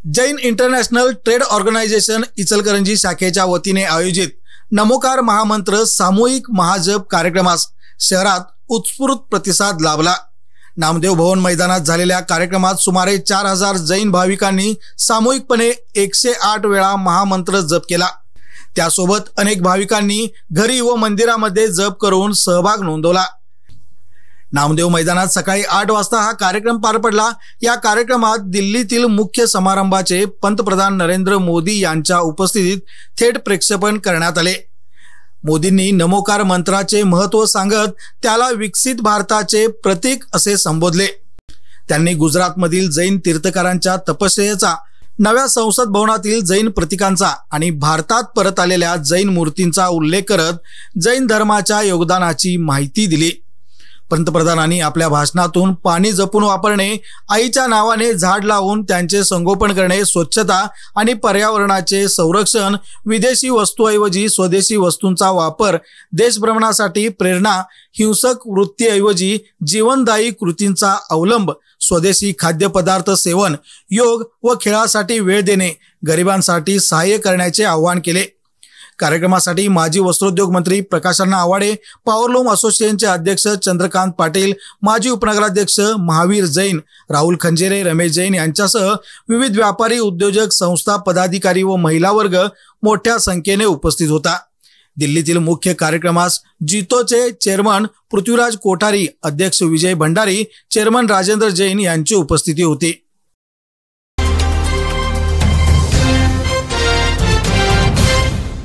Jain international trade organisation Ichalkaranji शाखेच्या वतीने आयोजित नमोकार महामंत्र सामूहिक महाजप कार्यक्रमास शहरात उत्स्फूर्त प्रतिसाद लाभला। नामदेव भवन मैदानात झालेल्या कार्यक्रमात सुमारे 4000 जैन भाविकांनी सामूहिकपणे 108 वेळा महामंत्र जप केला। त्यासोबत अनेक भाविकांनी घरी व मंदिरामध्ये जप करून सहभाग नोंदवला। नामदेव मैदानात सकाळी 8 वाजता हा कार्यक्रम पार पडला। या कार्यक्रमात दिल्लीतील मुख्य समारंभाचे पंतप्रधान नरेंद्र मोदी यांच्या उपस्थितीत थेट प्रक्षेपण करण्यात आले। मोदींनी नमोकार मंत्राचे महत्त्व सांगत त्याला विकसित भारताचे प्रतीक असे संबोधले। त्यांनी गुजरातमधील जैन तीर्थकारांच्या तपश्चर्येचा, नव्या संसद भवनातील जैन प्रतीकांचा आणि भारतात परत आलेल्या जैन मूर्तींचा उल्लेख करत जैन धर्माच्या योगदानाची माहिती दिली। पंतप्रधानांनी आपल्या भाषणातून पाणी जपून वापरणे, आईच्या नावाने झाड लावून त्यांचे संगोपन करणे, स्वच्छता आणि पर्यावरणाचे संरक्षण, विदेशी वस्तूऐवजी स्वदेशी वस्तूंचा वापर, देशभ्रमणासाठी प्रेरणा, हिंसक वृत्तीऐवजी जीवनदायी कृतींचा अवलंब, स्वदेशी खाद्यपदार्थ सेवन, योग व खेळासाठी वेळ देणे, गरिबांसाठी सहाय्य करण्याचे आवाहन केले। कार्यक्रमासाठी माजी वस्त्रोद्योग मंत्री प्रकाश अण्णा आवाडे, पॉवरलूम असोसिएशनचे अध्यक्ष चंद्रकांत पाटील, माजी उपनगराध्यक्ष महावीर जैन, राहुल खंजेरे, रमेश जैन यांच्यासह विविध व्यापारी, उद्योजक, संस्था पदाधिकारी व महिला वर्ग मोठ्या संख्येने उपस्थित होता। दिल्लीतील मुख्य कार्यक्रमास जितोचे चेअरमन पृथ्वीराज कोठारी, अध्यक्ष विजय भंडारी, चेअरमन राजेंद्र जैन यांची उपस्थिती होती।